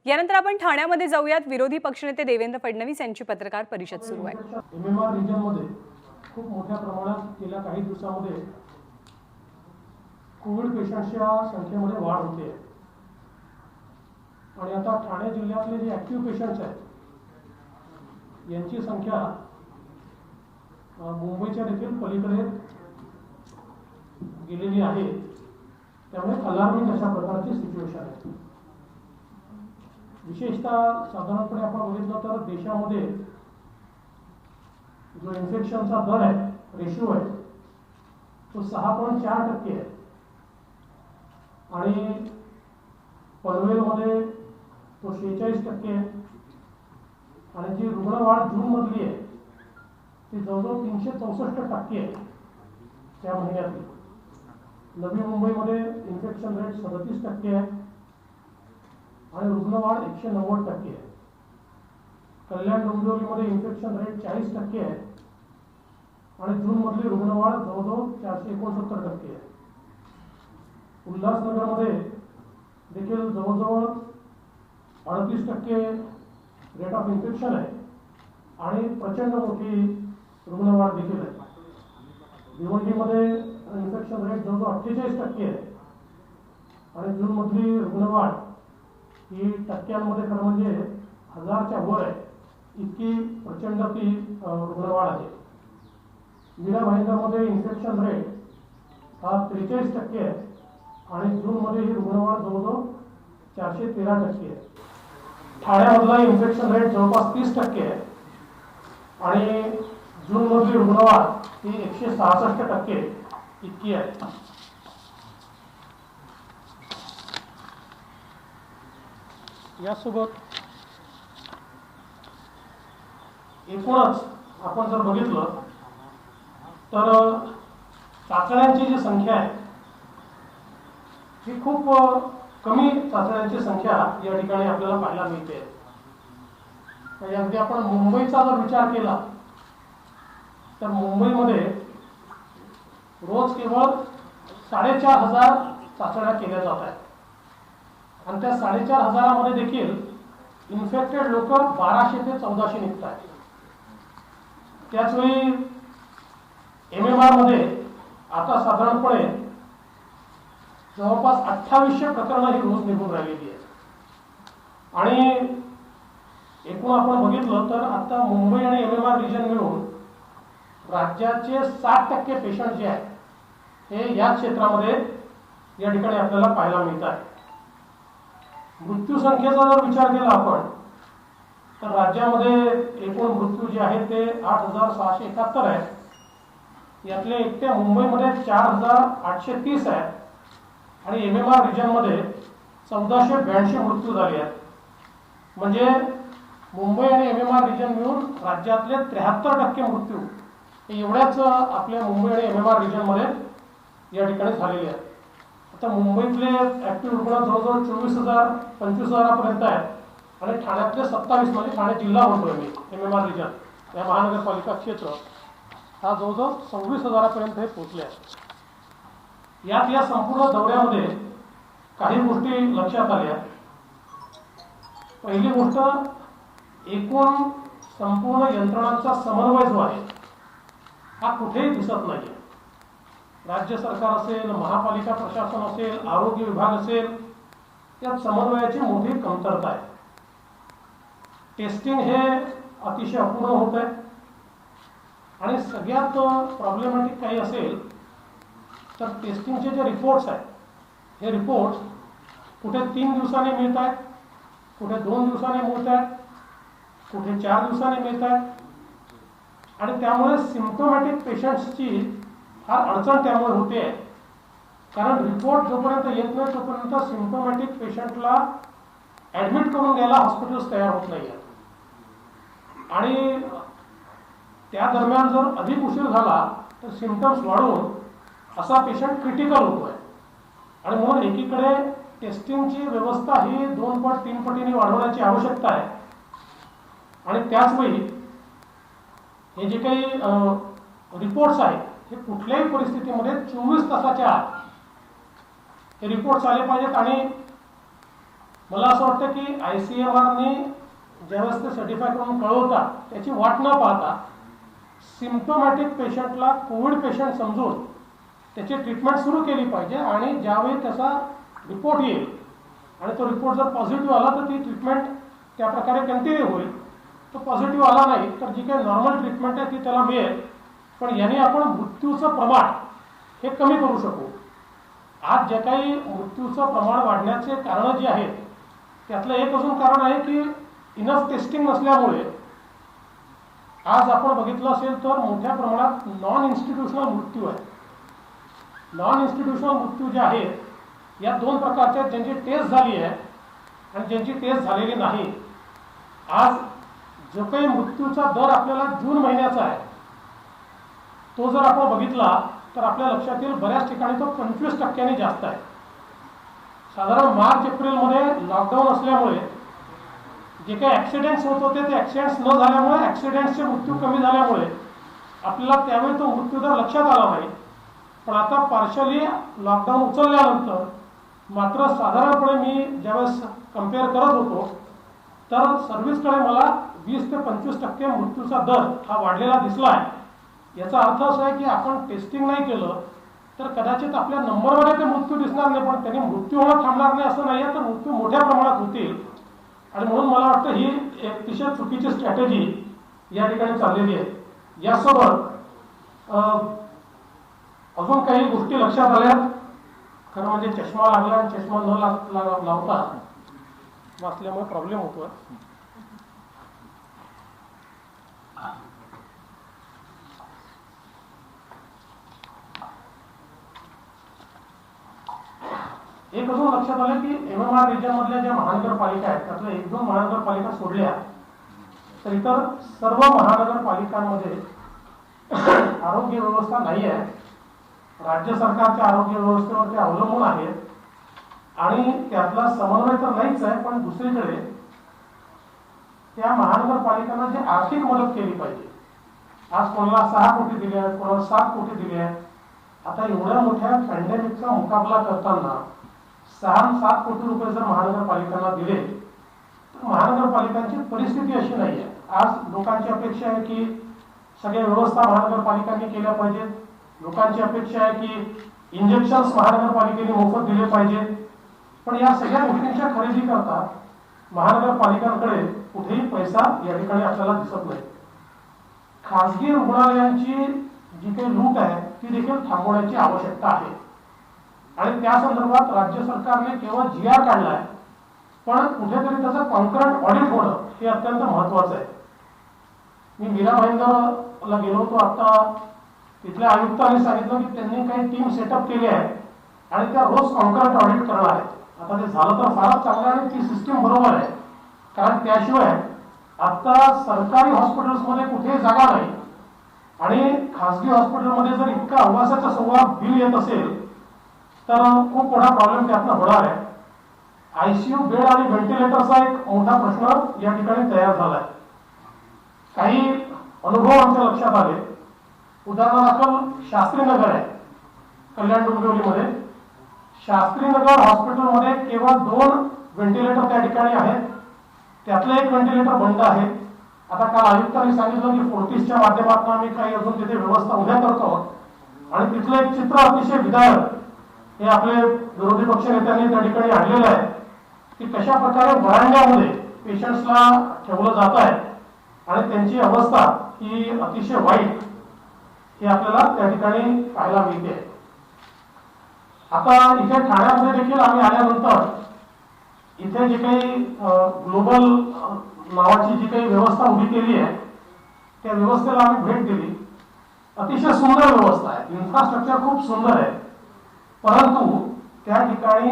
यानंतर आपण ठाण्यामध्ये जाऊयात. विरोधी पक्षनेते देवेंद्र फडणवीस यांची पत्रकार परिषद सुरू आहे. एमएमआर रिजनमध्ये खूप मोठ्या प्रमाणात गेल्या काही दिवसांमध्ये कोविड पेशंट्सच्या संख्येमध्ये वाढ होते आणि आता ठाणे जिल्ह्यातले जे ऍक्टिव्ह पेशंट्स आहेत यांची संख्या मुंबईच्या देखील पलीकडे गेलेली आहे. त्यामुळे अलार्मिंग अशा प्रकारची सिच्युएशन आहे. विशेषतः साधारणपणे आपण बघितलं तर देशामध्ये जो इन्फेक्शनचा दर आहे, रेशिओ आहे, तो 6.4% आहे आणि पनवेलमध्ये तो 46% आहे आणि जी रुग्णवाढ जून मधली आहे ती जवळजवळ 364% आहे त्या महिन्यातली. नवी मुंबईमध्ये इन्फेक्शन रेट 37% आहे आणि रुग्णवाढ 190% आहे. कल्याण डोंबिवलीमध्ये इन्फेक्शन रेट 40% आहे आणि जून मधली रुग्णवाढ जवळजवळ 469% आहे. उल्हासनगरमध्ये देखील जवळजवळ 38% रेट ऑफ इन्फेक्शन आहे आणि प्रचंड मोठी रुग्णवाढ देखील आहे. भिवंडीमध्ये इन्फेक्शन रेट जवळजवळ 48% आहे आणि जून मधली रुग्णवाढ ही टक्क्यांमध्ये खरं म्हणजे 1000च्या वर आहे. इतकी प्रचंड ती रुग्णवाढ आहे. मीरा भाईंदरमध्ये इन्फेक्शन रेट हा 43% आहे आणि जून मध्ये ही रुग्णवाढ जवळजवळ 413% आहे. ठाण्यामधला इन्फेक्शन रेट जवळपास 30% आहे आणि जून मधली रुग्णवाढ ही 166% इतकी आहे. यासोबत एकूणच आपण जर बघितलं तर चाचण्यांची जी संख्या आहे ही खूप कमी चाचण्यांची संख्या या ठिकाणी आपल्याला पाहायला मिळते. अगदी आपण मुंबईचा जर विचार केला तर मुंबईमध्ये रोज केवळ 4500 चाचण्या केल्या जात आहेत आणि त्या 4500 देखील इन्फेक्टेड लोक 1200 ते 1400 निघत आहेत. त्याचवेळी एमएमआर मध्ये आता साधारणपणे जवळपास 2800 प्रकरणं ही रोज निघून राहिलेली आहेत आणि एकूण आपण बघितलं तर आता मुंबई आणि एमएमआर रिजन मिळून राज्याचे 60% पेशंट जे आहेत हे या क्षेत्रामध्ये या ठिकाणी आपल्याला पाहायला मिळत आहे. मृत्यू संख्येचा जर विचार केला आपण तर राज्यामध्ये एकूण मृत्यू जे आहेत ते 8671 आहेत. यातले एकट्या मुंबईमध्ये 4830 आहेत आणि एमएमआर रिजनमध्ये 1482 मृत्यू झाले आहेत. म्हणजे मुंबई आणि एमएमआर रिजन मिळून राज्यातले 73% मृत्यू हे एवढ्याच आपल्या मुंबई आणि एमएमआर रिजनमध्ये या ठिकाणी झालेले आहेत. आता मुंबईतले ऍक्टिव्ह रुग्ण जवळजवळ 24,000 25,000 आहेत आणि ठाण्यातले 27 म्हणजे ठाणे जिल्हा म्हणतोय मी, एमएमआर रिजन या महानगरपालिका क्षेत्र हा जवळजवळ 26,000 हे पोहोचले आहेत. या संपूर्ण दौऱ्यामध्ये काही गोष्टी लक्षात आल्या. पहिली गोष्ट, एकूण संपूर्ण यंत्रणांचा समन्वय जो आहे हा कुठेही दिसत नाहीये. राज्य सरकार असेल, महापालिका प्रशासन असेल, आरोग्य विभाग असेल, यात समन्वयाची मोठी कमतरता आहे. टेस्टिंग हे अतिशय अपूर्ण होत आहे आणि सगळ्यात प्रॉब्लेमॅटिक काही असेल तर टेस्टिंगचे जे रिपोर्ट्स आहेत हे रिपोर्ट्स कुठे 3 दिवसांनी मिळत आहेत, कुठे 2 दिवसांनी मिळत आहेत, कुठे 4 दिवसांनी मिळत आहेत आणि त्यामुळे सिम्प्टोमॅटिक पेशंट्सची फार अडचण त्यामुळे होते. कारण रिपोर्ट जोपर्यंत येत नाही तोपर्यंत सिम्प्टोमॅटिक पेशंटला ऍडमिट करून घ्यायला हॉस्पिटल्स तयार होत नाही आहेत आणि त्या दरम्यान जर अधिक उशीर झाला तर सिम्पटम्स वाढून असा पेशंट क्रिटिकल होतोय आणि म्हणून एकीकडे टेस्टिंगची व्यवस्था ही 2 पट 3 पटीने वाढवण्याची आवश्यकता आहे आणि त्याच वेळी हे जे काही रिपोर्ट्स आहेत हे कुठल्याही परिस्थितीमध्ये 24 तासाच्या आत हे रिपोर्ट्स आले पाहिजेत आणि मला असं वाटतं की ICMRने ज्यावेळेस ते सर्टिफाय करून कळवतात त्याची वाट न पाहता सिम्पटोमॅटिक पेशंटला कोविड पेशंट समजून त्याची ट्रीटमेंट सुरू केली पाहिजे आणि ज्यावेळी त्याचा रिपोर्ट येईल आणि तो रिपोर्ट जर पॉझिटिव्ह आला तर ती ट्रीटमेंट त्या प्रकारे कंटिन्यू होईल. तो पॉझिटिव्ह आला नाही तर जी काही नॉर्मल ट्रीटमेंट आहे ती त्याला मिळेल. पण याने आपण मृत्यूचं प्रमाण हे कमी करू शकू. आज जे काही मृत्यूचं प्रमाण वाढण्याचे कारणं जी आहेत त्यातलं एक अजून कारण आहे की इनफ टेस्टिंग नसल्यामुळे आज आपण बघितलं असेल तर मोठ्या प्रमाणात नॉन इन्स्टिट्यूशनल मृत्यू आहे. नॉन इन्स्टिट्यूशनल मृत्यू जे आहेत या दोन प्रकारच्या आहेत, ज्यांची टेस्ट झाली आहे आणि ज्यांची टेस्ट झालेली नाही. आज जो काही मृत्यूचा दर आपल्याला जून महिन्याचा आहे तो जर आपण बघितला तर आपल्या लक्षात येईल बऱ्याच ठिकाणी तो 25% जास्त आहे. साधारण मार्च एप्रिलमध्ये लॉकडाऊन असल्यामुळे जे काही ॲक्सिडेंट्स होत होते ते ॲक्सिडेंट्स न झाल्यामुळे ॲक्सिडेंट्सचे मृत्यू कमी झाल्यामुळे आपल्याला त्यावेळी तो मृत्यूदर लक्षात आला नाही. पण आता पार्शली लॉकडाऊन उचलल्यानंतर मात्र साधारणपणे मी ज्यावेळेस कम्पेअर करत होतो तर सर्व्हिसकडे मला 20 ते 25% मृत्यूचा दर हा वाढलेला दिसला आहे. याचा अर्थ असा आहे की आपण टेस्टिंग नाही केलं तर कदाचित आपल्या नंबरमध्ये ते मृत्यू दिसणार नाही, पण त्यांनी मृत्यू होणं थांबणार नाही असं नाही आहे, तर मृत्यू मोठ्या प्रमाणात होतील. आणि म्हणून मला वाटतं ही एक अतिशय चुकीची स्ट्रॅटेजी या ठिकाणी चाललेली आहे. यासोबत अजून काही गोष्टी लक्षात आल्या. खरं म्हणजे चष्मा लागला आणि चष्मा न लावता वाचल्यामुळे प्रॉब्लेम होतो. एक अजून लक्षात आलं की MMR रिजन मधल्या ज्या महानगरपालिका आहेत त्यातल्या 1-2 महानगरपालिका सोडल्या तर इतर सर्व महानगरपालिकांमध्ये आरोग्य व्यवस्था नाही आहे. राज्य सरकारच्या आरोग्य व्यवस्थेवर ते अवलंबून आहेत आणि त्यातला समन्वय तर नाहीच आहे, पण दुसरीकडे त्या महानगरपालिकांना जी आर्थिक मदत केली पाहिजे. आज कोणाला 6 कोटी दिले आहेत, कोणाला 7 कोटी दिले आहेत. आता एवढ्या मोठ्या पॅन्डेमिकचा मुकाबला करताना 6-7 कोटी रुपये जर महानगरपालिकांना दिले तर महानगरपालिकांची परिस्थिती अशी नाही आहे. आज लोकांची अपेक्षा आहे की सगळ्या व्यवस्था महानगरपालिकांनी केल्या पाहिजेत. लोकांची अपेक्षा आहे की इंजेक्शन्स महानगरपालिकेने मोफत दिले पाहिजेत. पण या सगळ्या गोष्टींच्या खरेदी करता महानगरपालिकांकडे कुठेही पैसा या ठिकाणी आपल्याला दिसत नाही. खासगी रुग्णालयांची जी काही लूट आहे ती देखील थांबवण्याची आवश्यकता आहे आणि त्या संदर्भात राज्य सरकारने केवळ GR काढलाय, पण कुठेतरी त्याचं कॉन्करंट ऑडिट होणं हे अत्यंत महत्वाचं आहे. मी मीरा भाईंदरला गेलो होतो आता. तिथल्या आयुक्तांनी सांगितलं की त्यांनी काही टीम सेटअप केली आहे आणि त्या रोज कॉन्करंट ऑडिट करणार आहेत. आता ते झालं तर फारच चांगलं आणि ती सिस्टीम बरोबर आहे, कारण त्याशिवाय आता सरकारी हॉस्पिटल्समध्ये कुठेही जागा नाही आणि खासगी हॉस्पिटलमध्ये जर इतका अवासाचा सव्वा बिल येत असेल तर खूप मोठा प्रॉब्लेम त्यातनं होणार आहे. ICU बेड आणि व्हेंटिलेटरचा एक मोठा प्रश्न या ठिकाणी तयार झाला आहे. काही अनुभव आमच्या लक्षात आले. उदाहरणार्थ शास्त्रीनगर आहे कल्याण डोंबिवलीमध्ये. शास्त्रीनगर हॉस्पिटलमध्ये केवळ 2 व्हेंटिलेटर त्या ठिकाणी आहेत. त्यातलं एक व्हेंटिलेटर बंद आहे. आता काल आयुक्तांनी सांगितलं की फोर्टिसच्या माध्यमातून आम्ही काही अजून तिथे व्यवस्था उभ्या करतो आणि तिथलं एक चित्र अतिशय विदारक हे आपले विरोधी पक्ष नेत्यांनी त्या ठिकाणी आणलेलं आहे की कशा प्रकारे वरांड्यामध्ये पेशंट्सला ठेवलं जात आहे आणि त्यांची अवस्था ही अतिशय वाईट हे आपल्याला त्या ठिकाणी पाहायला मिळते. आता इथे ठाण्यामध्ये देखील आम्ही आल्यानंतर इथे जे काही ग्लोबल नावाची जी काही व्यवस्था उभी केली आहे त्या व्यवस्थेला आम्ही भेट दिली. अतिशय सुंदर व्यवस्था आहे. इन्फ्रास्ट्रक्चर खूप सुंदर आहे, परंतु त्या ठिकाणी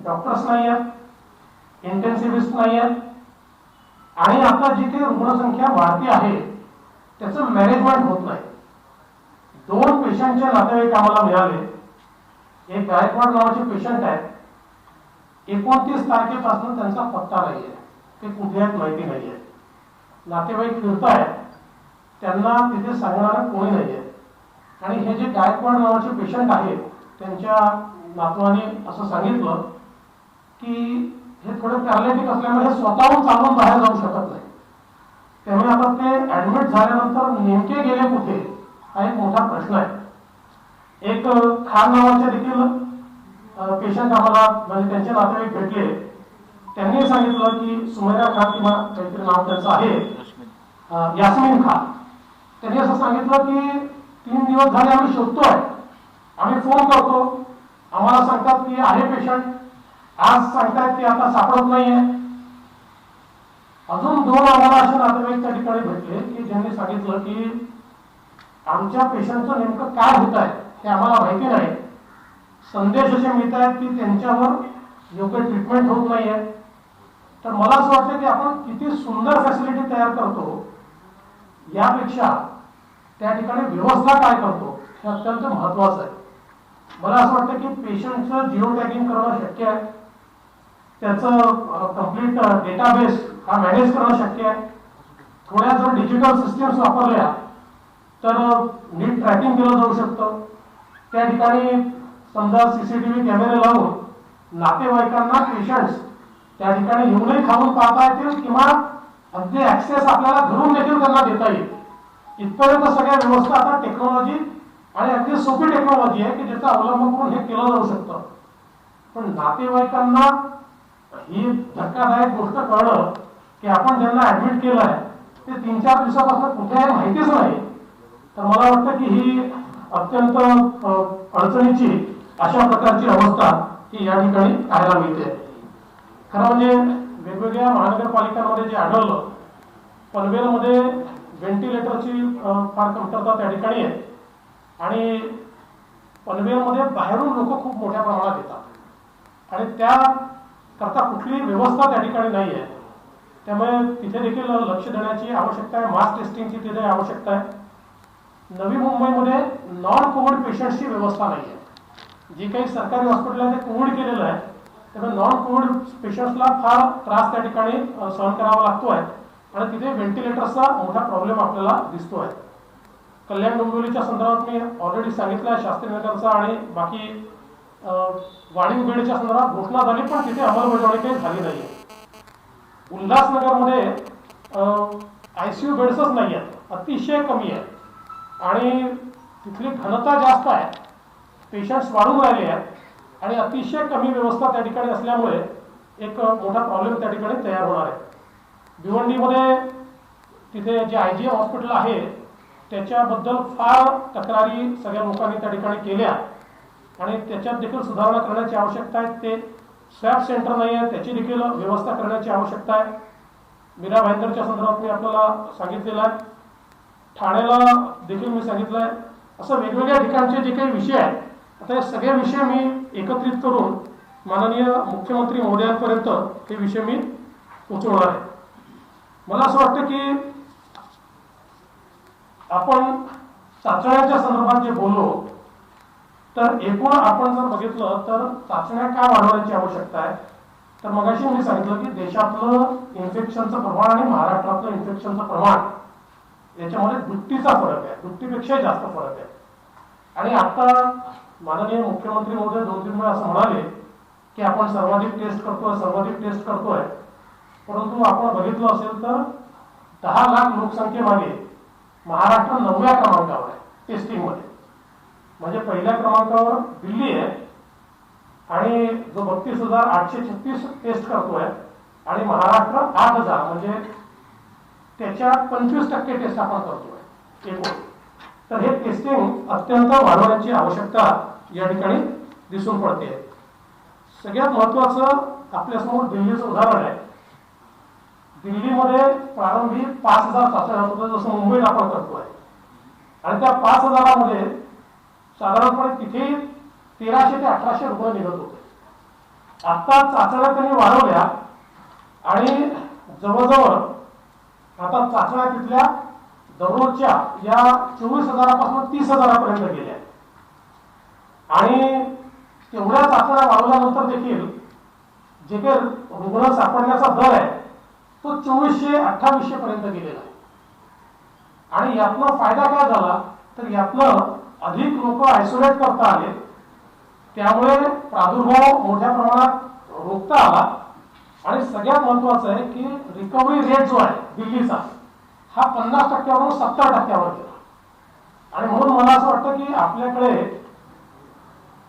डॉक्टर्स नाही आहेत, इंटेन्सिव्हिस्ट नाही आहेत आणि आता जी काही रुग्णसंख्या वाढती आहे त्याचं मॅनेजमेंट होत नाही. 2 पेशंटचे नातेवाईक आम्हाला मिळाले. एक गायकवाड नावाचे पेशंट आहेत. 29 तारखेपासून त्यांचा पत्ता नाहीये, ते कुठे आहेत माहिती नाहीये. नातेवाईक फिरतायत, त्यांना तिथे सांगणारं कोणी नाहीये. आणि हे जे गायकवाड नावाचे पेशंट आहेत त्यांच्या नातवाने असं सांगितलं की हे थोडे पॅरालिटिक असल्यामुळे हे स्वतःहून चालून बाहेर जाऊ शकत नाही. त्यामुळे आता ते ऍडमिट झाल्यानंतर नेमके गेले कुठे हा एक मोठा प्रश्न आहे. एक खान नावाचे देखील पेशंट आम्हाला म्हणजे त्यांचे नातेवाईक भेटले. त्यांनी सांगितलं की सुमेरा खान किंवा काहीतरी नाव त्यांचं आहे, यास्मीन खान. त्यांनी असं सांगितलं की 3 दिवस झाले आम्ही शोधतोय, आम्ही फोन करतो, आम्हाला सांगतात की आहे पेशंट, आज सांगतायत की आता सापडत नाहीये. अजून 2 आम्हाला असे नातेवाईक त्या ठिकाणी भेटले की ज्यांनी सांगितलं की आमच्या पेशंटचं नेमकं काय होत आहे हे आम्हाला माहिती नाही. संदेश असे मिळत आहेत की त्यांच्यावर योग्य ट्रीटमेंट होत नाहीये. तर मला असं वाटतं की आपण किती सुंदर फॅसिलिटी तयार करतो यापेक्षा त्या ठिकाणी व्यवस्था काय करतो हे अत्यंत महत्वाचं आहे. मला असं वाटतं की पेशंटचं जिओ टॅगिंग करणं शक्य आहे, त्याचं कंप्लीट डेटाबेस हा मॅनेज करणं शक्य आहे. थोड्या जर डिजिटल सिस्टम्स वापरल्या तर नीट ट्रॅकिंग केलं जाऊ शकतं. त्या ठिकाणी समजा सीसीटीव्ही कॅमेरे लावून नातेवाईकांना पेशंट्स त्या ठिकाणी येऊनही खाऊन पाहता येतील किंवा अगदी ऍक्सेस आपल्याला घरून देखील त्यांना देता येईल. इथपर्यंत सगळ्या व्यवस्था आता टेक्नॉलॉजी आणि अगदी सोपी टेक्नॉलॉजी आहे की ज्याचा अवलंब करून हे केलं जाऊ शकतं. पण नातेवाईकांना ही धक्कादायक गोष्ट कळलं की आपण ज्यांना ऍडमिट केलंय ते 3-4 दिवसापासून कुठे आहे माहितीच नाही. तर मला वाटतं की ही अत्यंत अडचणीची अशा प्रकारची अवस्था ही या ठिकाणी पाहायला मिळते. खरं म्हणजे वेगवेगळ्या महानगरपालिकांमध्ये जे आढळलं, पनवेलमध्ये व्हेंटिलेटरची फार कमतरता त्या ठिकाणी आहे आणि पनवेलमध्ये बाहेरून लोक खूप मोठ्या प्रमाणात येतात आणि त्याकरता कुठलीही व्यवस्था त्या ठिकाणी नाही आहे. त्यामुळे तिथे देखील लक्ष देण्याची आवश्यकता आहे. मास टेस्टिंगची तिथे आवश्यकता आहे. नवी मुंबईमध्ये नॉन कोविड पेशंट्सची व्यवस्था नाही आहे. जी काही सरकारी हॉस्पिटल आहे ते कोविड केलेलं आहे, त्यामुळे नॉन कोविड पेशंट्सला फार त्रास त्या ठिकाणी सहन करावा लागतोय आणि तिथे व्हेंटिलेटरचा मोठा प्रॉब्लेम आपल्याला दिसतोय. कल्याण डोंबिवलीच्या संदर्भात मी ऑलरेडी सांगितलं आहे, शास्त्रीनगरचा आणि बाकी वाढीव बेडच्या संदर्भात घोषणा झाली पण तिथे अंमलबजावणी काही झाली नाहीये. उल्हासनगरमध्ये ICU बेड्सच नाही आहेत, अतिशय कमी आहे आणि तिथली घनता जास्त आहे, पेशंट्स वाढून राहिले आहेत आणि अतिशय कमी व्यवस्था त्या ठिकाणी असल्यामुळे एक मोठा प्रॉब्लेम त्या ठिकाणी तयार होणार आहे. भिवंडीमध्ये तिथे जे IGM हॉस्पिटल आहे त्याच्याबद्दल फार तक्रारी सगळ्या लोकांनी त्या ठिकाणी केल्या आणि त्याच्यात देखील सुधारणा करण्याची आवश्यकता आहे. ते स्वॅब सेंटर नाही आहे, त्याची देखील व्यवस्था करण्याची आवश्यकता आहे. मीरा भाईंदरच्या संदर्भात मी आपल्याला सांगितलेलं आहे, ठाण्याला देखील मी सांगितलं आहे. असं वेगवेगळ्या ठिकाणचे जे काही विषय आहेत, आता हे सगळे विषय मी एकत्रित करून माननीय मुख्यमंत्री महोदयांपर्यंत हे विषय मी पोहोचवणार आहे. मला असं वाटतं की आपण चाचण्याच्या संदर्भात जे बोललो तर एकूण आपण जर बघितलं तर चाचण्या का वाढवण्याची आवश्यकता आहे. तर मगाशी मी सांगितलं की देशातलं इन्फेक्शनचं प्रमाण आणि महाराष्ट्रातलं इन्फेक्शनचं प्रमाण याच्यामध्ये दुपटीचा फरक आहे, दुपटीपेक्षा जास्त फरक आहे. आणि आता माननीय मुख्यमंत्री महोदय 2-3 वेळा असं म्हणाले की आपण सर्वाधिक टेस्ट करतोय, परंतु आपण बघितलं असेल तर 10 लाख लोकसंख्येमागे महाराष्ट्र 9व्या क्रमांकावर आहे टेस्टिंग मध्ये. म्हणजे पहिल्या क्रमांकावर दिल्ली आहे आणि जो 32,836 टेस्ट करतोय आणि महाराष्ट्र 8,000 म्हणजे त्याच्या 25% टेस्ट आपण करतोय एकूण. तर हे टेस्टिंग अत्यंत वाढवण्याची आवश्यकता या ठिकाणी दिसून पडते. सगळ्यात महत्वाचं आपल्यासमोर दिल्लीचं उदाहरण आहे. दिल्लीमध्ये प्रारंभी 5,000 चाचण्या होत्या जसं मुंबईत आपण करतोय आणि त्या 5,000 साधारणपणे तिथे 1300 ते 1800 रुग्ण निघत होते. आता चाचण्या त्यांनी वाढवल्या आणि जवळजवळ आता चाचण्या तिथल्या दररोजच्या या 24,000 पासून 30,000 पर्यंत गेल्या आणि तेवढ्या चाचण्या वाढवल्यानंतर देखील जे काही रुग्ण सापडण्याचा दर आहे तो 2400-2800 पर्यंत गेलेला आहे. आणि यातनं फायदा काय झाला तर यातनं अधिक लोक आयसोलेट करता आले, त्यामुळे प्रादुर्भाव मोठ्या प्रमाणात रोखता आला आणि सगळ्यात महत्वाचं आहे की रिकव्हरी रेट जो आहे दिल्लीचा हा 50%वरून 70%वर गेला. आणि म्हणून मला असं वाटतं की आपल्याकडे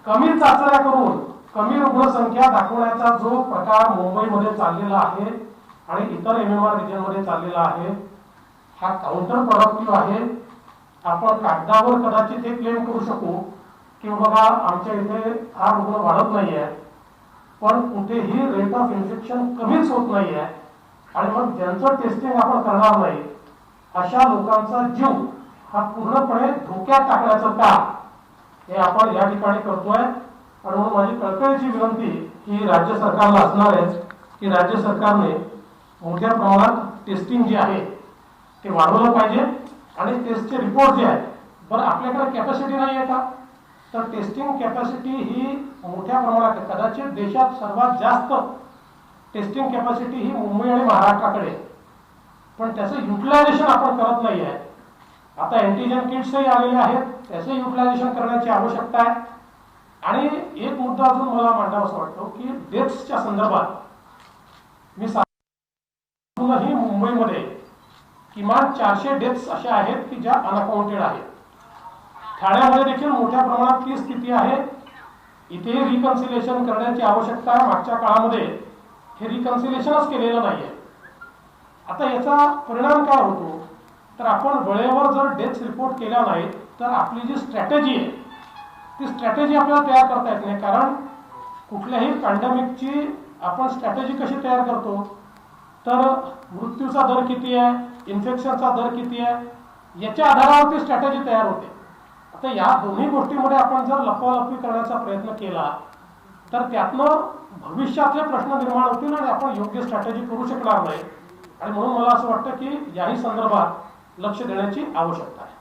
कमी चाचण्या करून कमी रुग्णसंख्या दाखवण्याचा जो प्रकार मुंबईमध्ये चाललेला आहे आणि इतर MMR रिजनमध्ये चाललेला आहे हा काउंटर प्रोडक्टिव्ह आहे. आपण कागदावर कदाचित हे क्लेम करू शकू की बघा आमच्या इथे हा रुग्ण वाढत नाहीये, पण कुठेही रेट ऑफ इन्फेक्शन कमीच होत नाहीये. आणि मग ज्यांचं टेस्टिंग आपण करणार नाही अशा लोकांचा जीव हा पूर्णपणे धोक्यात टाकण्याचं काम हे आपण या ठिकाणी करतोय. आणि म्हणून माझी कळकळीची विनंती ही राज्य सरकारला असणार आहे की राज्य सरकारने मोठ्या प्रमाणात टेस्टिंग जे आहे ते वाढवलं पाहिजे. आणि टेस्टचे रिपोर्ट जे आहेत, बरं आपल्याकडे कॅपॅसिटी नाही आहे का, तर टेस्टिंग कॅपॅसिटी ही मोठ्या प्रमाणात आहे. कदाचित देशात सर्वात जास्त टेस्टिंग कॅपॅसिटी ही मुंबई आणि महाराष्ट्राकडे आहे, पण त्याचं युटिलायझेशन आपण करत नाही आहे. आता अँटीजन किट्सही आलेले आहेत, त्याचं युटिलायझेशन करण्याची आवश्यकता आहे. आणि एक मुद्दा अजून मला मांडावासा वाटतो की डेथ्सच्या संदर्भात मी अजूनही मुंबईमध्ये किमान 400 डेथ्स अशा आहेत की ज्या अनअकाउंटेड आहेत. ठाण्यामध्ये देखील मोठ्या प्रमाणात ती स्थिती आहे. इथे रिकन्सिलेशन करण्याची आवश्यकता आहे. मागच्या काळामध्ये हे रिकन्सिलेशनच केलेलं नाहीये. आता याचा परिणाम काय होतो, तर आपण वेळेवर जर डेथ्स रिपोर्ट केल्या नाहीत तर आपली जी स्ट्रॅटेजी आहे ती स्ट्रॅटेजी आपल्याला तयार करता येत नाही. कारण कुठल्याही पॅन्डेमिकची आपण स्ट्रॅटेजी कशी तयार करतो, तर मृत्यूचा दर किती आहे, इन्फेक्शनचा दर किती आहे याच्या आधारावरती स्ट्रॅटेजी तयार होते. आता या दोन्ही गोष्टींमध्ये आपण जर लपवालपवी करण्याचा प्रयत्न केला तर त्यातनं भविष्यातले प्रश्न निर्माण होतील आणि आपण योग्य स्ट्रॅटेजी करू शकणार नाही. आणि म्हणून मला असं वाटतं की याही संदर्भात लक्ष देण्याची आवश्यकता आहे.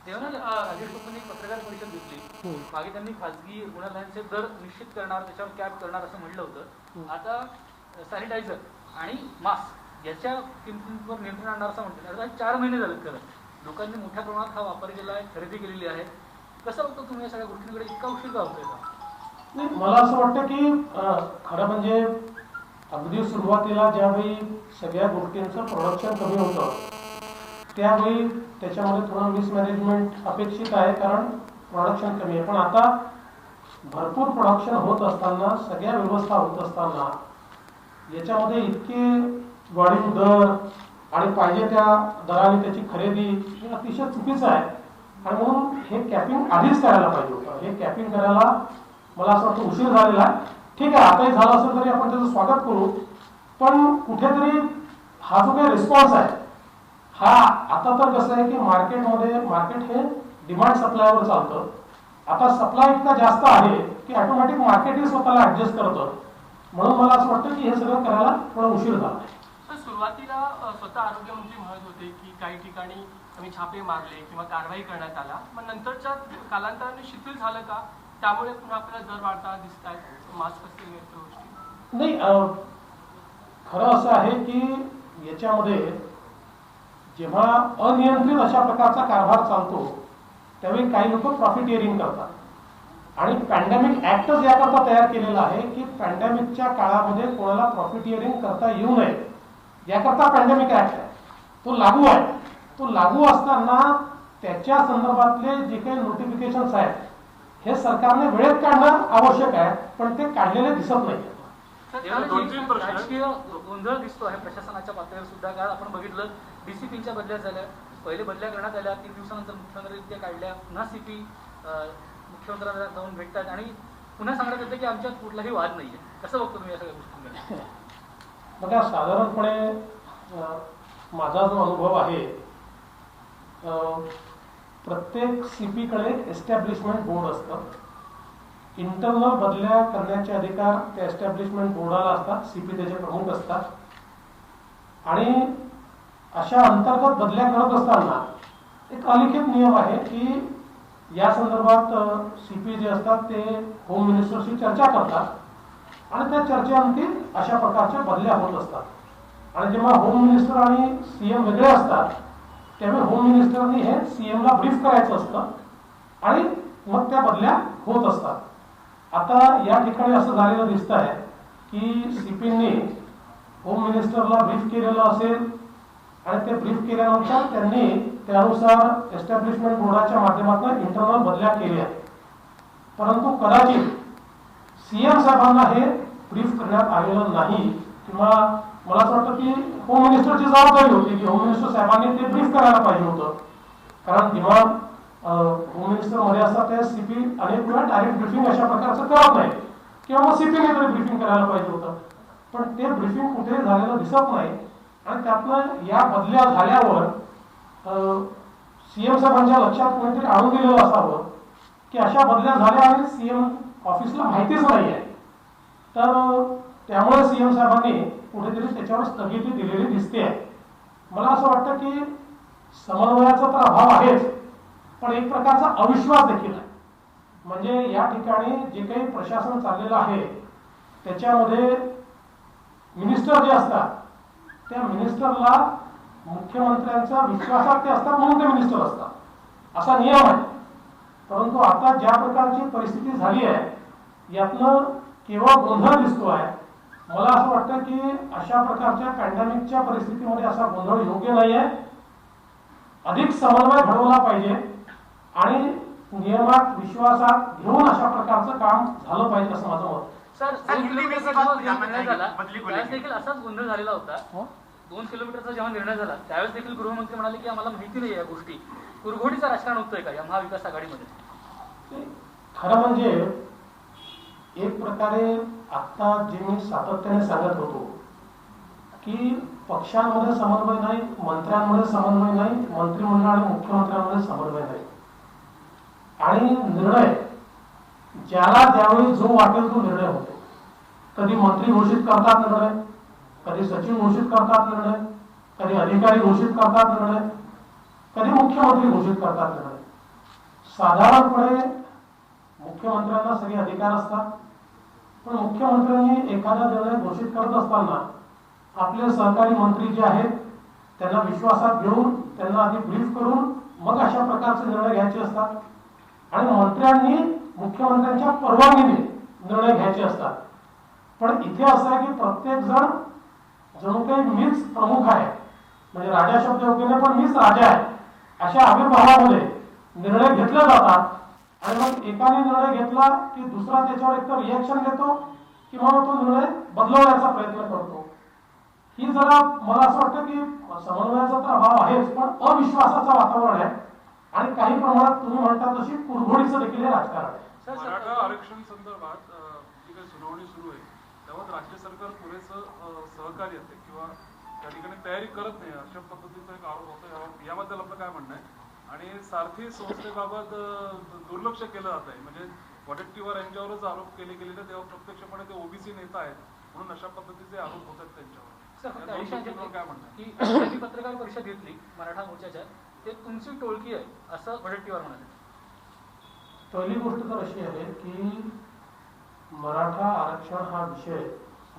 देवानंद राजेश टोपेंनी पत्रकार परिषद घेतली. मागे त्यांनी खासगी रुग्णालयांचे दर निश्चित करणार, त्याच्यावर कॅप करणार असं म्हटलं होतं. आता सॅनिटायझर आणि मास्क याच्या किमतींवर नियंत्रण आणणार असं म्हणतात. आता 4 महिने झालेत खरं, लोकांनी मोठ्या प्रमाणात हा वापर केला आहे, खरेदी केलेली आहे. कसं बघतो तुम्ही या सगळ्या गोष्टींकडे, इतका उशीर का होतोय का? नाही, मला असं वाटतं की खरं म्हणजे अगदी सुरुवातीला ज्यावेळी सगळ्या गोष्टींचं प्रोडक्शन कमी होतं त्यावेळी त्याच्यामध्ये थोडं मिसमॅनेजमेंट अपेक्षित आहे, कारण प्रोडक्शन कमी आहे. पण आता भरपूर प्रोडक्शन होत असताना, सगळ्या व्यवस्था होत असताना याच्यामध्ये इतके वाढीव दर आणि पाहिजे त्या दराने त्याची खरेदी हे अतिशय चुकीचं आहे. आणि म्हणून हे कॅपिंग आधीच करायला पाहिजे होतं. हे कॅपिंग करायला मला असं वाटतं उशीर झालेला आहे. ठीक आहे, आताही झालं असेल तरी आपण त्याचं स्वागत करू, पण कुठेतरी हा जो काही रिस्पॉन्स आहे हा आता तर कसं आहे की मार्केट हे डिमांड सप्लायवर चालतं. आता सप्लाय इतका जास्त आहे की ऑटोमॅटिक मार्केटही स्वतःला ऍडजस्ट करतं. म्हणून मला असं वाटतं की हे सगळं करायला थोडा उशीर झाला आहे. सुरुवातीला स्वतः आरोग्यमंत्री म्हणत होते की काही ठिकाणी आम्ही छापे मारले किंवा कारवाई करण्यात आला, मग नंतरच्या कालांतराने शिथिल झालं का, त्यामुळे पुन्हा आपल्याला दर वाढताना दिसत आहेत मास्क असतील इतर गोष्टी? नाही, खरं असं आहे की याच्यामध्ये जेव्हा अनियंत्रित अशा प्रकारचा कारभार चालतो त्यावेळी काही लोक प्रॉफिटिअरिंग करतात. आणि पॅन्डेमिक ऍक्टच याकरता तयार केलेला आहे की पॅन्डेमिकच्या काळामध्ये कोणाला प्रॉफिटिअरिंग करता येऊ नये याकरता पॅन्डेमिक ऍक्ट आहे, तो लागू आहे. तो लागू असताना त्याच्या संदर्भातले जे काही नोटिफिकेशन्स आहेत हे सरकारने वेळेत काढणं आवश्यक आहे, पण ते काढलेले दिसत नाही. राजकीय गोंधळ दिसतो आहे प्रशासनाच्या पातळीवर सुद्धा. कारण आपण बघितलं DCPच्या बदल्या झाल्या, पहिले बदल्या करण्यात आल्या, 3 दिवसानंतर मुख्यमंत्र्यांनी काढल्या, पुन्हा CP मुख्यमंत्र्यांना जाऊन भेटतात आणि पुन्हा सांगण्यात येतं की आमच्यात कुठलाही वाद नाहीये. कसं बघतो तुम्ही या सगळ्या गोष्टी? बघा, साधारणपणे माझा जो अनुभव आहे, प्रत्येक CP कडे एस्टॅब्लिशमेंट बोर्ड असतं. इंटरनल बदल्या करण्याचे अधिकार त्या एस्टॅब्लिशमेंट बोर्डाला असतात, CP त्याचे प्रमुख असतात. आणि अशा अंतर्गत बदल्या करत असताना एक अलिखित नियम आहे की या संदर्भात CP जे असतात ते होम मिनिस्टरशी चर्चा करतात आणि त्या चर्चेअंती अशा प्रकारच्या बदल्या होत असतात. आणि जेव्हा होम मिनिस्टर आणि CM वेगळे असतात त्यामुळे होम मिनिस्टरनी हे CM ला ब्रीफ करायचं असतं आणि मग त्या बदल्या होत असतात. आता या ठिकाणी असं झालेलं दिसत आहे की सीपींनी होम मिनिस्टरला ब्रीफ केलेलं असेल आणि ते ब्रीफ केल्यानंतर त्यांनी त्यानुसार एस्टॅब्लिशमेंट बोर्डाच्या माध्यमातून इंटरनल बदल्या केल्या, परंतु कदाचित सीएम साहेबांना हे ब्रीफ करण्यात आलेलं नाही, किंवा मला असं वाटतं की होम मिनिस्टरची जबाबदारी होती की होम मिनिस्टर साहेबांनी ते ब्रीफ करायला पाहिजे होतं, कारण दिमाग होम मिनिस्टर मध्ये असतात त्या सीपी अनेक वेळा डायरेक्ट ब्रीफिंग अशा प्रकारचं करत नाही, किंवा मग सीपीने तरी ब्रीफिंग करायला पाहिजे होतं, पण ते ब्रीफिंग कुठे झालेलं दिसत नाही. आणि त्यातनं या बदल्या झाल्यावर सीएम साहेबांच्या लक्षात कोणीतरी आणून दिलेलं असावं की अशा बदल्या झाल्या आणि सीएम ऑफिसला माहितीच नाही आहे, तर त्यामुळे सीएम साहेबांनी कुठेतरी त्याच्यावर स्थगिती दिलेली दिसते आहे. मला असं वाटतं की समन्वयाचा तर अभाव आहेच, पण एक प्रकारचा अविश्वास देखील आहे. म्हणजे या ठिकाणी जे काही प्रशासन चाललेलं आहे त्याच्यामध्ये मिनिस्टर जे असतात त्या मिनिस्टरला मुख्यमंत्र्यांच्या विश्वासात ते असतात म्हणून ते मिनिस्टर असतात असा नियम आहे. परंतु आता ज्या प्रकारची परिस्थिती झाली आहे यातनं केवळ गोंधळ दिसतो आहे. मला असं वाटतं की अशा प्रकारच्या पॅन्डेमिकच्या परिस्थितीमध्ये असा गोंधळ योग्य नाही आहे. अधिक समन्वय घडवला पाहिजे आणि नियमात विश्वासात घेऊन अशा प्रकारचं काम झालं पाहिजे असं माझं मत. सर 2 किलोमीटरचा जेव्हा निर्णय झाला त्यावेळेस देखील असाच गोंधळ झालेला होता. 2 किलोमीटरचा जेव्हा निर्णय झाला त्यावेळेस देखील गृहमंत्री म्हणाले की आम्हाला माहिती नाही या गोष्टी. कुरघोडीचं राजकारण होतंय का या महाविकास आघाडीमध्ये? खरं म्हणजे एक प्रकारे आता जे मी सातत्याने सांगत होतो की पक्षांमध्ये समन्वय नाही, मंत्र्यांमध्ये समन्वय नाही, मंत्रिमंडळ आणि मुख्यमंत्र्यांमध्ये समन्वय नाही, आणि निर्णय ज्याला ज्यावेळी जो वाटेल तो निर्णय होतो. कधी मंत्री घोषित करतात निर्णय, कधी सचिव घोषित करतात निर्णय, कधी अधिकारी घोषित करतात निर्णय, कधी मुख्यमंत्री घोषित करतात निर्णय. साधारणपणे मुख्यमंत्र्यांना सगळे अधिकार असतात, पण मुख्यमंत्र्यांनी एखादा निर्णय घोषित करत असताना आपले सहकारी मंत्री जे आहेत त्यांना विश्वासात घेऊन त्यांना आधी ब्रीफ करून मग अशा प्रकारचे निर्णय घ्यायचे असतात, आणि मंत्र्यांनी मुख्यमंत्र्यांच्या परवानगीने निर्णय घ्यायचे असतात. पण इथे असं आहे की प्रत्येक जण जणू काही मीच प्रमुख आहे, म्हणजे राजा शब्द योग्य नाही पण मीच राजा आहे अशा आविर्भावामध्ये निर्णय घेतले जातात. आणि मग एकाने निर्णय घेतला की दुसरा त्याच्यावर एक तर रिॲक्शन देतो किंवा तो निर्णय बदलवण्याचा प्रयत्न करतो. ही जरा मला असं वाटतं की समन्वयाचा तर अभाव आहेच, पण अविश्वासाचं वातावरण आहे आणि काही प्रमाणात तुम्ही म्हणता तशी कुरघोडीचं देखील हे राजकारण आहे. मराठा आरक्षण संदर्भात जी काही सुनावणी सुरू आहे तेव्हा राज्य सरकार पुरेसं सहकार्य आहे किंवा त्या ठिकाणी तयारी करत नाही अशा पद्धतीचा एक आरोप होतो. याबद्दल आपलं काय म्हणणं आहे? आणि सारथी संस्थेबाबत दुर्लक्ष केलं जात आहे, म्हणजे वडेट्टीवार यांच्यावरच आरोप केले गेले तेव्हा प्रत्यक्षपणे ते ओबीसी नेता आहेत म्हणून अशा पद्धतीचे आरोप होत आहेत त्यांच्यावर. काय म्हणणं की त्यांनी पत्रकार परिषद घेतली मराठा मोर्चाच्या, ते तुमची टोळकी आहे असं वडेट्टीवार म्हणाले. पहिली गोष्ट तर अशी आहे की मराठा आरक्षण हा विषय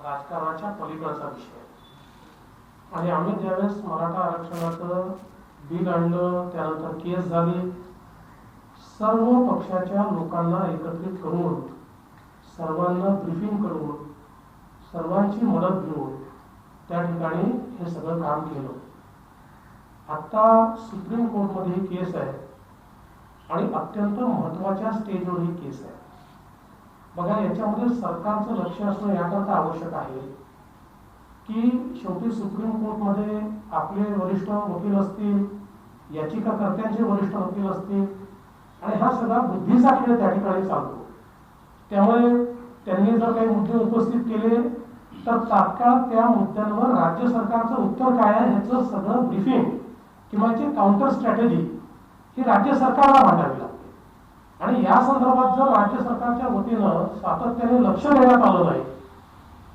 राजकारणाच्या पलीकडचा विषय आहे, आणि आम्ही ज्यावेळेस मराठा आरक्षणाचं बिल आणलं त्यानंतर केस झाली, सर्व पक्षाच्या लोकांना एकत्रित करून सर्वांना ब्रीफिंग करून सर्वांची मदत घेऊन त्या ठिकाणी हे सगळं काम केलं. आता सुप्रीम कोर्टमध्ये ही केस आहे आणि अत्यंत महत्वाच्या स्टेजवर ही केस आहे. बघा, याच्यामध्ये सरकारचं लक्ष असणं याकरता आवश्यक आहे की शेवटी सुप्रीम कोर्टमध्ये आपले वरिष्ठ वकील असतील, याचिकाकर्त्यांचे वरिष्ठ वकील असतील, आणि हा सगळा बुद्धीचा खेळ त्या ठिकाणी चालतो. त्यामुळे त्यांनी जर काही मुद्दे उपस्थित केले तर तात्काळ त्या मुद्द्यांवर राज्य सरकारचं उत्तर काय आहे ह्याचं सगळं ब्रीफिंग किंवा काउंटर स्ट्रॅटेजी ही राज्य सरकारला मांडावी लागते. आणि या संदर्भात जर राज्य सरकारच्या वतीनं सातत्याने लक्ष देण्यात आलं नाही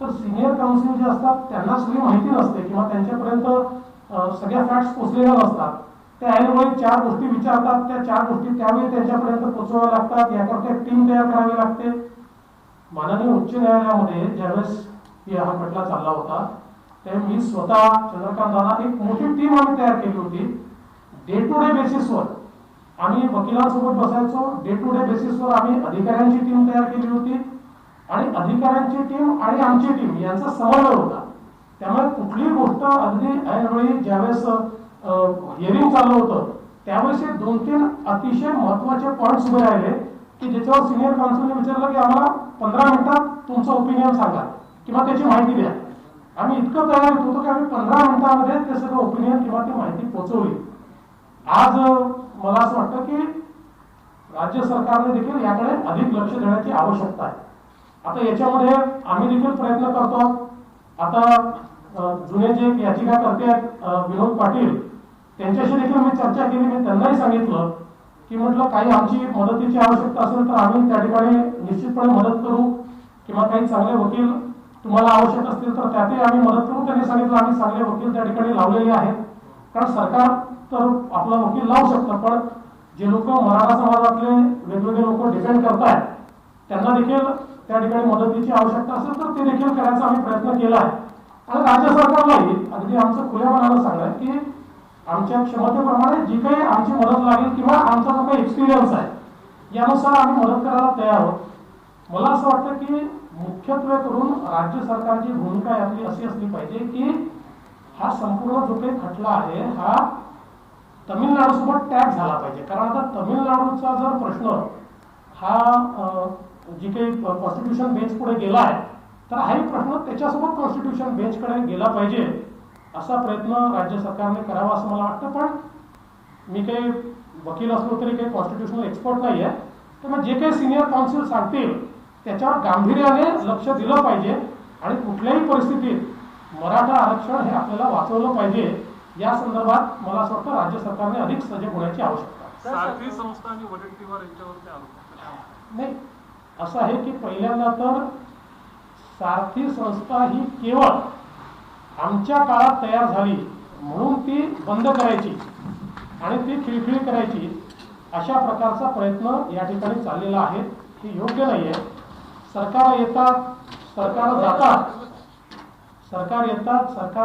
तर सिनियर काउन्सिल जे असतात त्यांना सगळी माहिती नसते किंवा त्यांच्यापर्यंत सगळ्या फॅक्ट्स पोचलेल्या नसतात. ते ऐनवेळी 4 गोष्टी विचारतात, त्या 4 गोष्टी त्यावेळी त्यांच्यापर्यंत पोचवाव्या लागतात. याकरता एक टीम तयार करावी लागते. माननीय उच्च न्यायालयामध्ये ज्यावेळेस हा खटला चालला होता तेव्हा मी स्वतः चंद्रकांत दादा एक मोठी टीम आम्ही तयार केली होती. डे टू डे बेसिसवर आम्ही वकिलांसोबत बसायचो, डे टू डे बेसिसवर आम्ही अधिकाऱ्यांची टीम तयार केली होती आणि अधिकाऱ्यांची टीम आणि आमची टीम यांचा समन्वय होता. त्यामुळे कुठलीही गोष्ट अगदी ऐनवेळी ज्यावेळेस हिअरिंग चाललं होतं त्यावेळेस 2-3 अतिशय महत्वाचे पॉईंट्स उभे राहिले की ज्याच्यावर सिनियर काउन्सिलने विचारलं की आम्हाला 15 मिनिटात तुमचं ओपिनियन सांगा किंवा त्याची माहिती द्या. आम्ही इतकं तयार होतो की आम्ही 15 मिनिटांमध्ये ते सगळं ओपिनियन किंवा ती माहिती पोहोचवली. आज मला असं वाटतं की राज्य सरकारने देखील याकडे अधिक लक्ष देण्याची आवश्यकता आहे. आता याच्यामध्ये आम्ही देखील प्रयत्न करतो. आता जुने जे याचिकाकर्ते आहेत विनोद पाटील त्यांच्याशी देखील मी चर्चा केली. मी त्यांनाही सांगितलं की म्हटलं काही आमची मदतीची आवश्यकता असेल तर आम्ही त्या ठिकाणी निश्चितपणे मदत करू किंवा काही चांगले वकील तुम्हाला आवश्यक असतील तर त्यातही आम्ही मदत करू. त्यांनी सांगितलं आम्ही चांगले वकील त्या ठिकाणी लावलेले आहेत. कारण सरकार तर आपला वकील लावू शकतं पण जे लोक मराठा समाजातले वेगवेगळे लोक डिफेंड करतायत त्यांना देखील त्या ठिकाणी मदतीची आवश्यकता असेल तर ते देखील करायचा आम्ही प्रयत्न केला आहे. आणि राज्य सरकारलाही अगदी आमचं खुल्या मनानं सांगाय की आमच्या क्षमतेप्रमाणे जी काही आमची मदत लागेल किंवा आमचा जो काही एक्सपिरियन्स आहे यानुसार आम्ही मदत करायला तयार आहोत. मला असं वाटतं की मुख्यत्वे करून राज्य सरकारची भूमिका यातली अशी असली पाहिजे की हा संपूर्ण जो काही खटला आहे हा तमिळनाडूसोबत टॅग झाला पाहिजे. कारण आता तमिळनाडूचा जर प्रश्न हा जी काही कॉन्स्टिट्यूशन बेंच पुढे गेला आहे तर हाही प्रश्न त्याच्यासोबत कॉन्स्टिट्यूशन बेंचकडे गेला पाहिजे असा प्रयत्न राज्य सरकारने करावा असं मला वाटतं. पण मी काही वकील असलो तरी काही कॉन्स्टिट्यूशनल एक्सपर्ट नाही आहे. तर मग जे काही सिनियर काउन्सिल सांगतील त्याच्यावर गांभीर्याने लक्ष दिलं पाहिजे आणि कुठल्याही परिस्थितीत मराठा आरक्षण हे आपल्याला वाचवलं पाहिजे. या संदर्भात मला असं वाटतं राज्य सरकारने अधिक सजग होण्याची आवश्यकता आहे. सारथी संस्था आणि वडेट्टीवार यांच्यावरती आरोप नाही असं आहे की पहिल्यांदा तर सारथी संस्था ही केवळ आमच्या काळात तयार झाली म्हणून ती बंद करायची आणि ती खिळखिळी करायची अशा प्रकारचा प्रयत्न या ठिकाणी चाललेला आहे. हे योग्य नाही आहे. सरकार येतात सरकार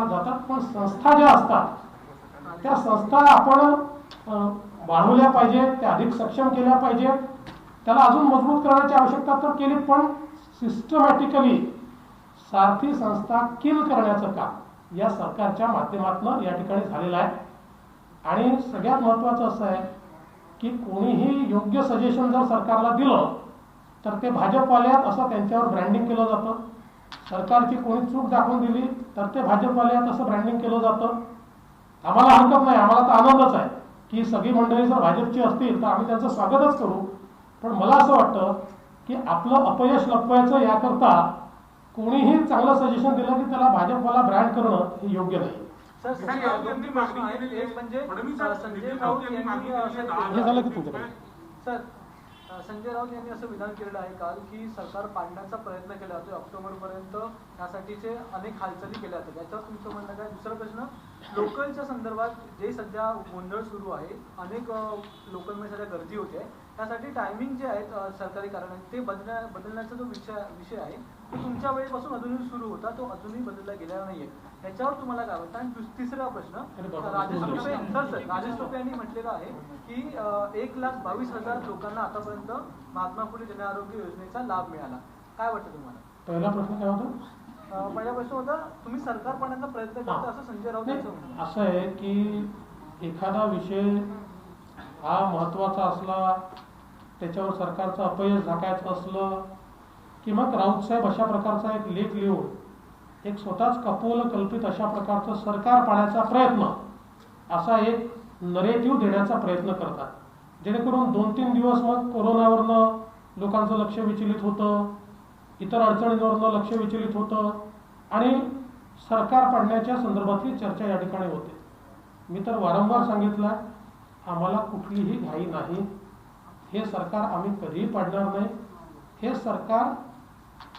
जातात पण संस्था ज्या असतात त्या संस्था आपण वाढवल्या पाहिजेत, त्या अधिक सक्षम केल्या पाहिजेत, त्याला अजून मजबूत करण्याची आवश्यकता तर केली. पण सिस्टमॅटिकली सारथी संस्था किल करण्याचं काम या सरकारच्या माध्यमातून या ठिकाणी झालेलं आहे. आणि सगळ्यात महत्त्वाचं असं आहे की कोणीही योग्य सजेशन जर सरकारला दिलं तर ते भाजपवाल्यात असं त्यांच्यावर ब्रँडिंग केलं जातं. सरकारची कोणी चूक दाखवून दिली तर ते भाजपवाल्यात असं ब्रँडिंग केलं जातं. आम्हाला हरकत नाही, आम्हाला तर आनंदच आहे की सगळी मंडळी जर भाजपची असतील तर आम्ही त्यांचं स्वागतच करू. पण मला असं वाटतं की आपलं अपयश लपवायचं याकरता कोणीही चांगलं सजेशन दिलं की त्याला भाजपवाला ब्रँड करणं हे योग्य नाही. सर संजय राऊत यांनी मागणी केलेली आहे. म्हणजे संजय राऊत यांनी हे झालं की तुमच्याकडे सर संजय राऊत यांनी असं विधान केलेलं आहे काल की सरकार पाडण्याचा प्रयत्न केला जातो. ऑक्टोबरपर्यंत त्यासाठीचे अनेक हालचाली केल्या जातात. याच्यावर तुमचं म्हणणं काय? दुसरा प्रश्न, लोकलच्या संदर्भात जे सध्या गोंधळ सुरू आहे, अनेक लोकलमध्ये सध्या गर्दी होते, त्यासाठी टायमिंग जे आहेत सरकारी कारणाने ते बदलण्याचा जो विषय आहे तो तुमच्या वेळेपासून अजूनही सुरू होता, तो अजूनही बदलला गेलेला नाहीये. याच्यावर तुम्हाला काय वाटतं? आणि तिसरा प्रश्न, राजेश टोपे यांनी म्हटलेलं आहे की 1,22,000 लोकांना आतापर्यंत महात्मा फुले जन आरोग्य योजनेचा लाभ मिळाला. काय वाटतं तुम्हाला? पहिला प्रश्न काय होता? पहिला प्रश्न होता तुम्ही सरकार पाडण्याचा प्रयत्न करता असं संजय राऊत यांचं म्हणणं. असं आहे की एखादा विषय हा महत्वाचा असला, त्याच्यावर सरकारचं अपयश झाकायचं असलं की मग राऊत साहेब अशा प्रकारचा एक लेख लिहून एक स्वतःच कपोल कल्पित अशा प्रकारचं सरकार पाडण्याचा प्रयत्न असा एक नरेटिव्ह देण्याचा प्रयत्न करतात, जेणेकरून 2-3 दिवस मग कोरोनावरनं लोकांचं लक्ष विचलित होतं, इतर अडचणींवरनं लक्ष विचलित होतं आणि सरकार पाडण्याच्या संदर्भातली चर्चा या ठिकाणी होते. मी तर वारंवार सांगितलं आम्हाला कुठलीही घाई नाही. हे सरकार आम्ही कधीही पाडणार नाही. हे सरकार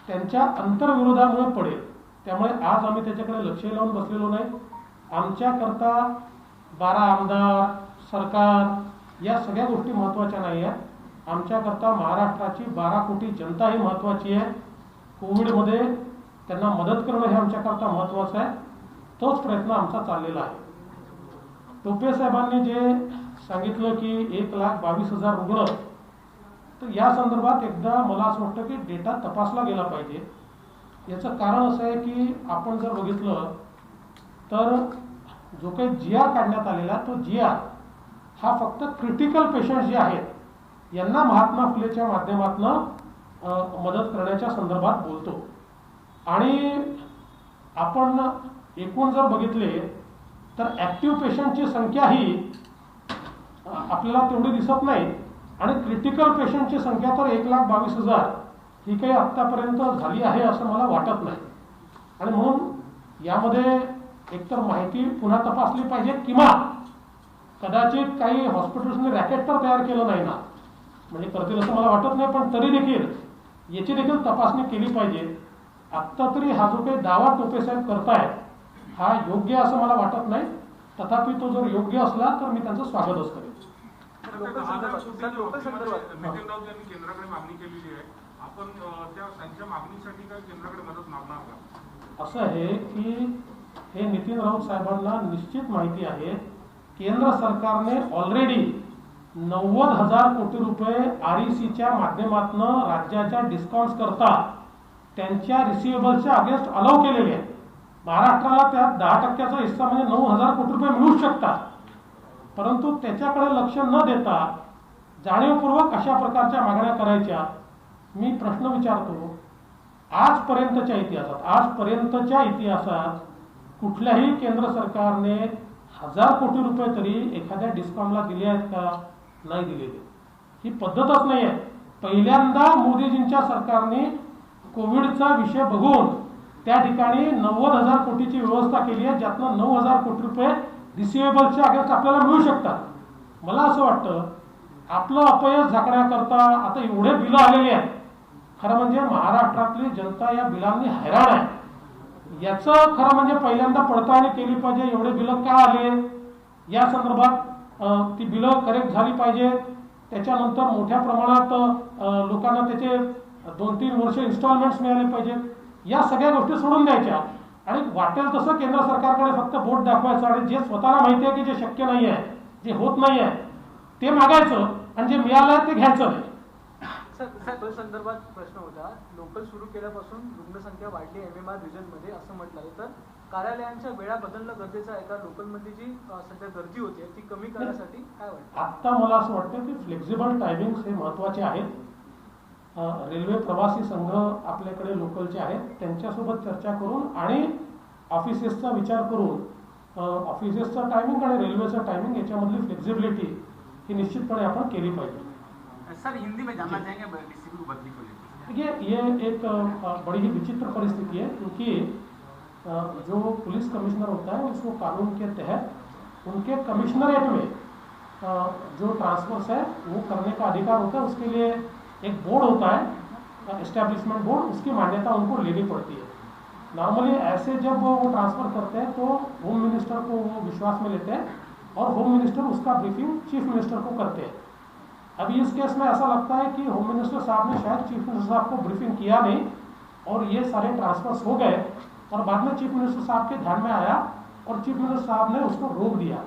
त्यांच्या अंतर्विरोधामुळे पडेल. त्यामुळे आज आम्ही त्याच्याकडे लक्ष लावून बसलेलो नाही. आमच्याकरता 12 आमदार, सरकार या सगळ्या गोष्टी महत्त्वाच्या नाही आहेत. आमच्याकरता महाराष्ट्राची 12 कोटी जनता ही महत्त्वाची आहे. कोविडमध्ये त्यांना मदत करणं हे आमच्याकरता महत्त्वाचं आहे. तोच प्रयत्न आमचा चाललेला आहे. टोपे साहेबांनी जे सांगितलं की 1,22,000 रुग्ण, तर या संदर्भात एकदा मला असं वाटतं की डेटा तपासला गेला पाहिजे. याचं कारण असं आहे की आपण जर बघितलं तर जो काही GR काढण्यात आलेला तो GR हा फक्त क्रिटिकल पेशंट जे आहेत यांना महात्मा फुलेच्या माध्यमातून मदत करण्याच्या संदर्भात बोलतो. आणि आपण एकूण जर बघितले तर ॲक्टिव्ह पेशंटची संख्या ही आपल्याला तेवढी दिसत नाही आणि क्रिटिकल पेशंटची संख्या तर 1,22,000 ही काही आत्तापर्यंत झाली आहे असं मला वाटत नाही. आणि म्हणून यामध्ये एकतर माहिती पुन्हा तपासली पाहिजे किंवा कदाचित काही हॉस्पिटल्सने रॅकेट तर तयार केलं नाही ना, म्हणजे करतील असं मला वाटत नाही, पण तरी देखील याची देखील तपासणी केली पाहिजे. आत्ता तरी हा जो काही दावा टोपेसाहेब करतायत हा योग्य असं मला वाटत नाही. तथापि तो जर योग्य असला तर मी त्यांचं स्वागतच करेन. नितीन राऊत यांनी केंद्राकडे मागणी केलेली आहे, आपण त्यांच्या मागणीसाठी काय केंद्राकडे मदत मागणार का? असं आहे की हे नितीन राऊत साहेबांना निश्चित माहिती आहे, केंद्र सरकारने ऑलरेडी 90,000 कोटी रुपये RECच्या माध्यमातून राज्याच्या डिस्काउंट्स करता त्यांच्या रिसिवेबल्सच्या अगेन्स्ट अलाउ केलेले आहेत. महाराष्ट्राला त्यात 10% हिस्सा म्हणजे 9,000 कोटी रुपये मिळू शकतात. परंतु त्याच्याकडे लक्ष न देता जाणीवपूर्वक अशा प्रकारच्या मागण्या करायच्या. मी प्रश्न विचारतो, आजपर्यंतच्या इतिहासात कुठल्याही केंद्र सरकारने 1,000 कोटी रुपये तरी एखाद्या डिस्कॉमला दिले आहेत का? नाही दिलेले. ही पद्धतच नाही आहे. पहिल्यांदा मोदीजींच्या सरकारने कोविडचा विषय बघून त्या ठिकाणी 90,000 कोटीची व्यवस्था केली आहे, ज्यातनं 9,000 कोटी रुपये रिसिवेबलच्या अगेन्स्ट आपल्याला मिळू शकतात. मला असं वाटतं आपलं अपयश झाकण्याकरता आता एवढे बिलं आलेले आहेत. खरं म्हणजे महाराष्ट्रातली जनता या बिलांनी हैराण आहे. याचं खरं म्हणजे पहिल्यांदा पडताळणी केली पाहिजे. एवढे बिलं का आले या संदर्भात ती बिलं करेक्ट झाली पाहिजेत. त्याच्यानंतर मोठ्या प्रमाणात लोकांना त्याचे 2-3 वर्ष इन्स्टॉलमेंट्स मिळाले पाहिजेत. या सगळ्या गोष्टी सोडून द्यायच्या आणि वाटेल तसं केंद्र सरकारकडे फक्त बोट दाखवायचं आणि जे स्वतःला माहिती आहे की जे शक्य नाही आहे, जे होत नाही आहे ते मागायचं आणि जे मिळालं ते घ्यायचं नाही. सर संदर्भात प्रश्न होता, लोकल सुरू केल्यापासून रुग्णसंख्या वाढली MMR रिजनमध्ये असं म्हटलं तर कार्यालयांच्या वेळा बदलणं गरजेचं आहे का? लोकलमध्ये जी सध्या गर्दी होते ती कमी करण्यासाठी काय वाटतं? आत्ता मला असं वाटतं की फ्लेक्झिबल टायमिंग्स हे महत्त्वाचे आहेत. रेल्वे प्रवासी संघ आपल्याकडे लोकलचे आहेत, त्यांच्यासोबत चर्चा करून आणि ऑफिसेसचा विचार करून ऑफिसेसचा टायमिंग आणि रेल्वेचा टायमिंग याच्यामधली फ्लेक्झिबिलिटी ही निश्चितपणे आपण केली पाहिजे. सर हिंदी में जानना चाहेंगे डीसी को बदली को लेकर? देखिए ये एक बड़ी ही विचित्र परिस्थिति है, क्योंकि जो पुलिस कमिश्नर होता है उसको कानून के तहत उनके कमिश्नरेट में जो ट्रांसफर्स है वो करने का अधिकार होता है. उसके लिए एक बोर्ड होता है, एस्टेब्लिशमेंट बोर्ड, उसकी मान्यता उनको लेनी पड़ती है. नॉर्मली ऐसे जब वो ट्रांसफ़र करते हैं तो होम मिनिस्टर को वो विश्वास में लेते हैं और होम मिनिस्टर उसका ब्रीफिंग चीफ मिनिस्टर को करते हैं. अभी इस केस में ऐसा लगता है कि होम मिनिस्टर साहब ने शायद चीफ मिनिस्टर साहब को ब्रीफिंग किया नहीं और ये सारे ट्रांसफर्स हो गए और बाद में चीफ मिनिस्टर साहब के ध्यान में आया और चीफ मिनिस्टर साहब ने उसको रोक दिया.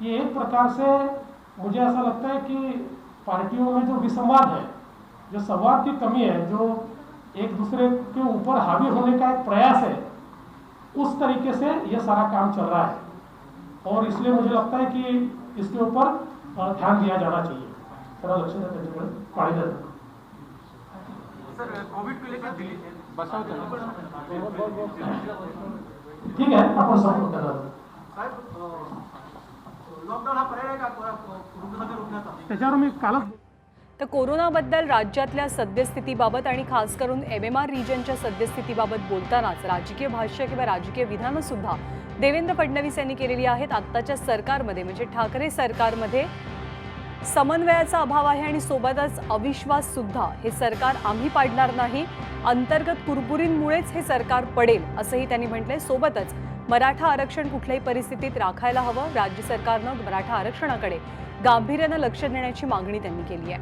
ये एक प्रकार से मुझे ऐसा लगता है कि पार्टियों में जो विसंवाद है, जो संवाद की कमी है, जो एक दूसरे के ऊपर हावी होने का एक प्रयास है, उस तरीके से ये सारा काम चल रहा है और इसलिए मुझे लगता है कि इसके ऊपर ध्यान दिया जाना चाहिए. थोड़ा लक्ष दें. सर कोविड को लेकर दिल्ली ठीक है, आपण संपर्क करा. लॉकडाऊन हा पर्याय आहे का रुग्णसंख्या रोखण्याचा? त्याच्यावर मी कालच तर कोरोनाबद्दल राज्यातल्या सद्यस्थितीबाबत आणि खास करून MMR रिजनच्या सद्यस्थितीबाबत बोलतानाच राजकीय भाष्य किंवा राजकीय विधानं सुद्धा देवेंद्र फडणवीस यांनी केलेली आहेत. आत्ताच्या सरकारमध्ये म्हणजे ठाकरे सरकारमध्ये समन्वयाचा अभाव आहे आणि सोबतच अविश्वास सुद्धा. हे सरकार आम्ही पाडणार नाही, अंतर्गत कुरबुरींमुळेच हे सरकार पडेल असंही त्यांनी म्हटलंय. सोबतच मराठा आरक्षण कुठल्याही परिस्थितीत राखायला हवं, राज्य सरकारनं मराठा आरक्षणाकडे गांभीर्यानं लक्ष देण्याची मागणी त्यांनी केली आहे.